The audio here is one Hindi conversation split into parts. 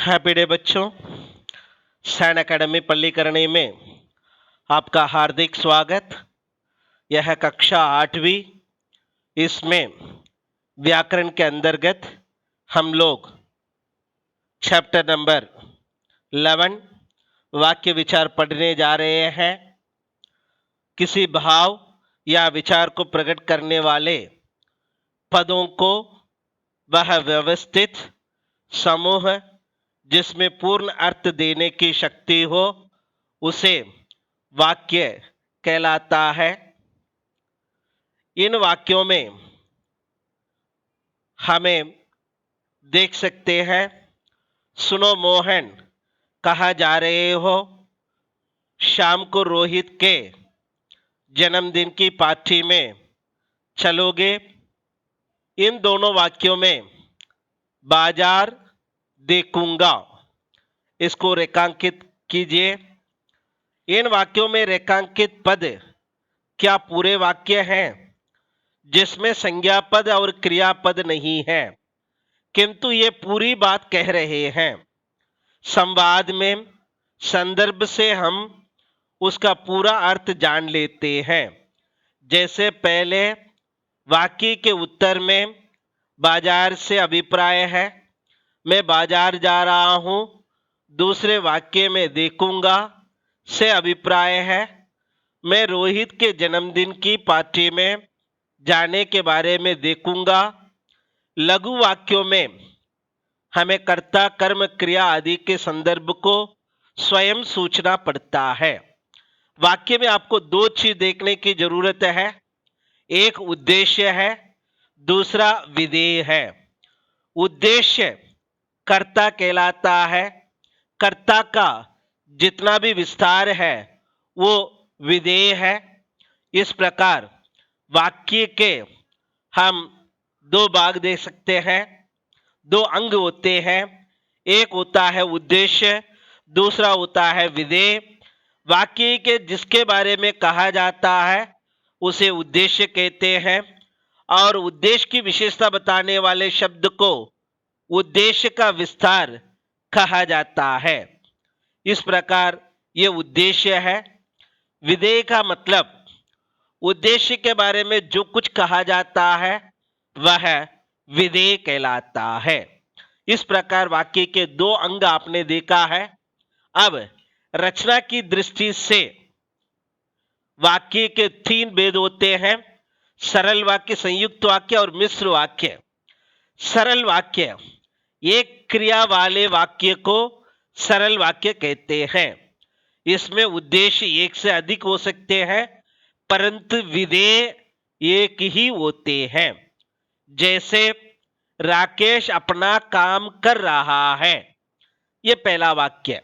हैप्पी डे बच्चों। सैन एकेडमी पल्लीकरणी में आपका हार्दिक स्वागत। यह कक्षा 8वीं। इसमें व्याकरण के अंतर्गत हम लोग चैप्टर नंबर 11 वाक्य विचार पढ़ने जा रहे हैं। किसी भाव या विचार को प्रकट करने वाले पदों को वह व्यवस्थित समूह जिसमें पूर्ण अर्थ देने की शक्ति हो उसे वाक्य कहलाता है। इन वाक्यों में हमें देख सकते हैं, सुनो मोहन, कहा जा रहे हो शाम को रोहित के जन्मदिन की पार्टी में चलोगे। इन दोनों वाक्यों में बाजार देखूंगा, इसको रेखांकित कीजिए। इन वाक्यों में रेखांकित पद क्या पूरे वाक्य हैं जिसमें संज्ञा पद और क्रियापद नहीं है, किंतु ये पूरी बात कह रहे हैं। संवाद में संदर्भ से हम उसका पूरा अर्थ जान लेते हैं। जैसे पहले वाक्य के उत्तर में बाजार से अभिप्राय है, मैं बाजार जा रहा हूं। दूसरे वाक्य में देखूंगा से अभिप्राय है, मैं रोहित के जन्मदिन की पार्टी में जाने के बारे में देखूंगा। लघु वाक्यों में हमें कर्ता कर्म क्रिया आदि के संदर्भ को स्वयं सूचना पड़ता है। वाक्य में आपको दो चीज देखने की जरूरत है, एक उद्देश्य है, दूसरा विधेय है। उद्देश्य कर्ता कहलाता है, कर्ता का जितना भी विस्तार है वो विधेय है। इस प्रकार वाक्य के हम दो भाग देख सकते हैं, दो अंग होते हैं। एक होता है उद्देश्य, दूसरा होता है विधेय। वाक्य के जिसके बारे में कहा जाता है उसे उद्देश्य कहते हैं और उद्देश्य की विशेषता बताने वाले शब्द को उद्देश्य का विस्तार कहा जाता है। इस प्रकार ये उद्देश्य है। विधेय का मतलब उद्देश्य के बारे में जो कुछ कहा जाता है वह विधेय कहलाता है। इस प्रकार वाक्य के दो अंग आपने देखा है। अब रचना की दृष्टि से वाक्य के तीन भेद होते हैं, सरल वाक्य, संयुक्त वाक्य और मिश्र वाक्य। सरल वाक्य, एक क्रिया वाले वाक्य को सरल वाक्य कहते हैं। इसमें उद्देश्य एक से अधिक हो सकते हैं परंतु विधेय एक ही होते हैं। जैसे राकेश अपना काम कर रहा है, यह पहला वाक्य।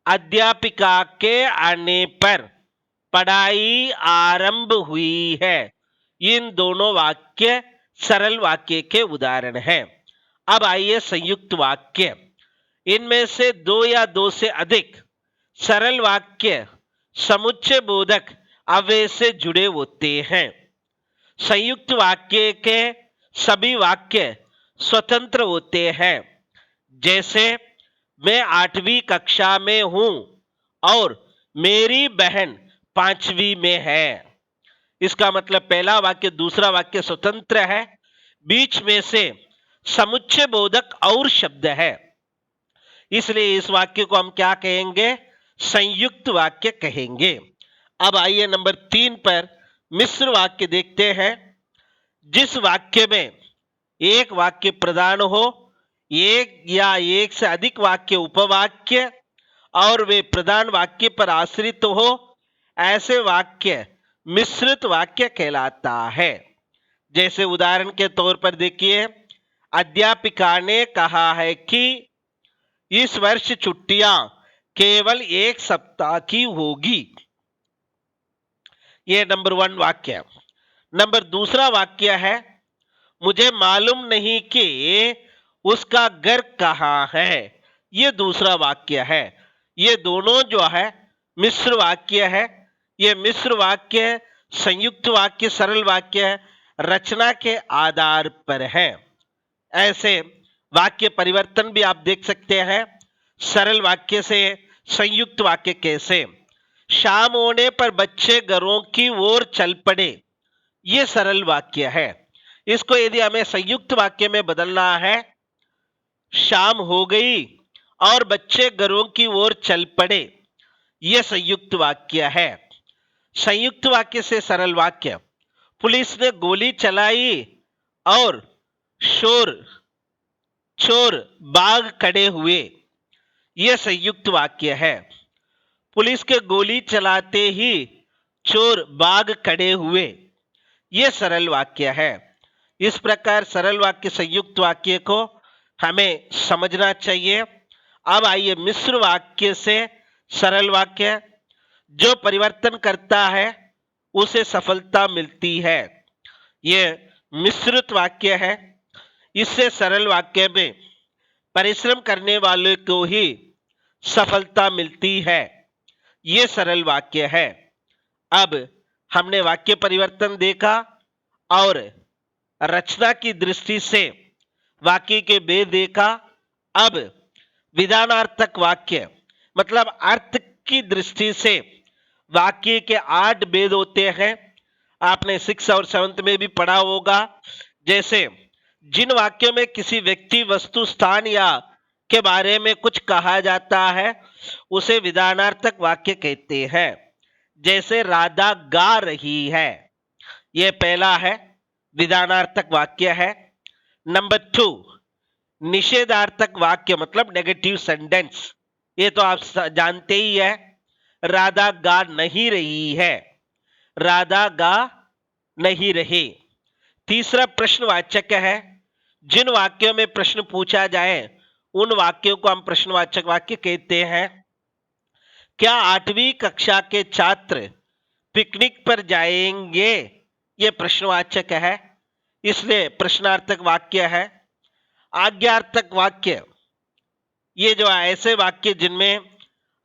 अध्यापिका के आने पर पढ़ाई आरंभ हुई है। इन दोनों वाक्य सरल वाक्य के उदाहरण हैं। अब आइए संयुक्त वाक्य। इनमें से दो या दो से अधिक सरल वाक्य समुच्चय बोधक अव्यय से जुड़े होते हैं। संयुक्त वाक्य के सभी वाक्य स्वतंत्र होते हैं। जैसे मैं 8वीं कक्षा में हूं और मेरी बहन 5वीं में है। इसका मतलब पहला वाक्य दूसरा वाक्य स्वतंत्र है, बीच में से समुच्चय बोधक और शब्द है, इसलिए इस वाक्य को हम क्या कहेंगे? संयुक्त वाक्य कहेंगे। अब आइए नंबर 3 पर मिश्र वाक्य देखते हैं। जिस वाक्य में एक वाक्य प्रधान हो, एक या एक से अधिक वाक्य उपवाक्य और वे प्रधान वाक्य पर आश्रित हो, ऐसे वाक्य मिश्रित वाक्य कहलाता है। जैसे उदाहरण के तौर पर देखिए, अध्यापिका ने कहा है कि इस वर्ष छुट्टियां केवल 1 सप्ताह की होगी। यह नंबर 1 वाक्य। नंबर दूसरा वाक्य है, मुझे मालूम नहीं कि उसका घर कहाँ है। यह दूसरा वाक्य है। ये दोनों जो है मिश्र वाक्य है। यह मिश्र वाक्य संयुक्त वाक्य सरल वाक्य रचना के आधार पर है। ऐसे वाक्य परिवर्तन भी आप देख सकते हैं। सरल वाक्य से संयुक्त वाक्य कैसे? शाम होने पर बच्चे घरों की ओर चल पड़े, ये सरल वाक्य है। इसको यदि हमें संयुक्त वाक्य में बदलना है, शाम हो गई और बच्चे घरों की ओर चल पड़े, यह संयुक्त वाक्य है। संयुक्त वाक्य से सरल वाक्य, पुलिस ने गोली चलाई और शोर चोर भाग खड़े हुए, यह संयुक्त वाक्य है। पुलिस के गोली चलाते ही चोर भाग खड़े हुए, यह सरल वाक्य है। इस प्रकार सरल वाक्य संयुक्त वाक्य को हमें समझना चाहिए। अब आइए मिश्र वाक्य से सरल वाक्य, जो परिवर्तन करता है उसे सफलता मिलती है, यह मिश्रित वाक्य है। इससे सरल वाक्य में परिश्रम करने वाले को ही सफलता मिलती है, यह सरल वाक्य है। अब हमने वाक्य परिवर्तन देखा और रचना की दृष्टि से वाक्य के भेद देखा। अब विधानार्थक वाक्य मतलब अर्थ की दृष्टि से वाक्य के 8 भेद होते हैं। आपने 6 और 7 में भी पढ़ा होगा। जैसे जिन वाक्यों में किसी व्यक्ति, वस्तु, स्थान या के बारे में कुछ कहा जाता है उसे विधानार्थक वाक्य कहते हैं। जैसे राधा गा रही है, यह पहला है, विधानार्थक वाक्य है। नंबर 2 निषेधार्थक वाक्य मतलब नेगेटिव सेंटेंस, ये तो आप जानते ही है। राधा गा नहीं रही है, राधा गा नहीं रही। तीसरा प्रश्नवाचक है, जिन वाक्यों में प्रश्न पूछा जाए उन वाक्यों को हम प्रश्नवाचक वाक्य कहते हैं। क्या 8वीं कक्षा के छात्र पिकनिक पर जाएंगे, यह प्रश्नवाचक है, इसलिए प्रश्नार्थक वाक्य है। आज्ञार्थक वाक्य, ये जो ऐसे वाक्य जिनमें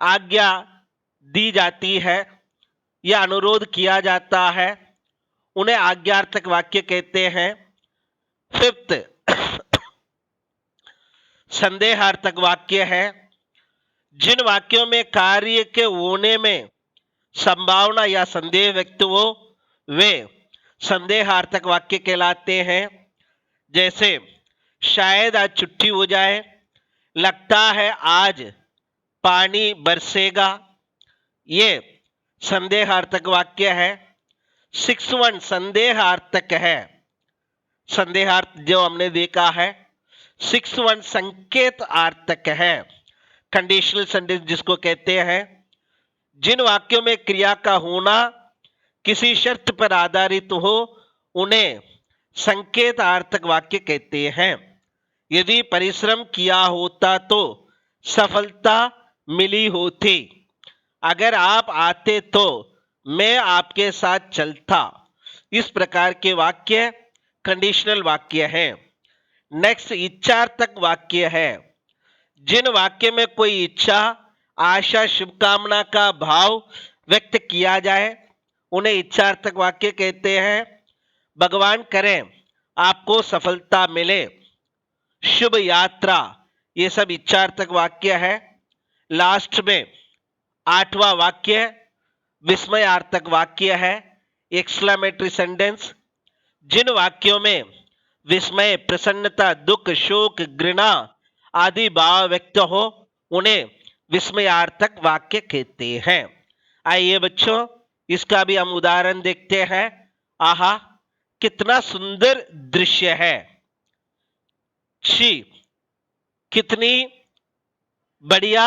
आज्ञा दी जाती है या अनुरोध किया जाता है उन्हें आज्ञार्थक वाक्य कहते हैं। 5th संदेहार्थक वाक्य है, जिन वाक्यों में कार्य के होने में संभावना या संदेह व्यक्त हो वे संदेहार्थक वाक्य कहलाते हैं। जैसे शायद आज छुट्टी हो जाए, लगता है आज पानी बरसेगा, ये संदेहार्थक वाक्य है। 6th संदेहार्थक है, संदेहार्थ जो हमने देखा है। 6th संकेतार्थक है, कंडीशनल सेंटेंस जिसको कहते हैं। जिन वाक्यों में क्रिया का होना किसी शर्त पर आधारित हो उन्हें संकेतार्थक वाक्य कहते हैं। यदि परिश्रम किया होता तो सफलता मिली होती, अगर आप आते तो मैं आपके साथ चलता, इस प्रकार के वाक्य कंडीशनल वाक्य है। नेक्स्ट इच्छार्थक वाक्य है, जिन वाक्य में कोई इच्छा, आशा, शुभकामना का भाव व्यक्त किया जाए उन्हें इच्छार्थक वाक्य कहते हैं। भगवान करें आपको सफलता मिले, शुभ यात्रा, ये सब इच्छार्थक वाक्य है। लास्ट में 8वां वाक्य विस्मयार्थक वाक्य है, एक्सक्लेमेटरी सेंटेंस। जिन वाक्यों में विस्मय, प्रसन्नता, दुख, शोक, घृणा आदि भाव व्यक्त हो उन्हें विस्मयार्थक वाक्य कहते हैं। आइए बच्चों इसका भी हम उदाहरण देखते हैं। आहा कितना सुंदर दृश्य है, छी कितनी बढ़िया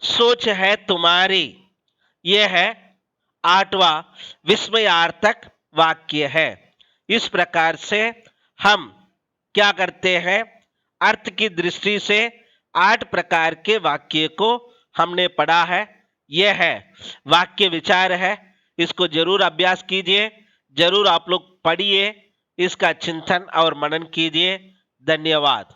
सोच है तुम्हारी, यह है 8वां विस्मयार्थक वाक्य है। इस प्रकार से हम क्या करते हैं, अर्थ की दृष्टि से 8 प्रकार के वाक्य को हमने पढ़ा है। यह है वाक्य विचार है, इसको जरूर अभ्यास कीजिए, जरूर आप लोग पढ़िए, इसका चिंतन और मनन कीजिए। धन्यवाद।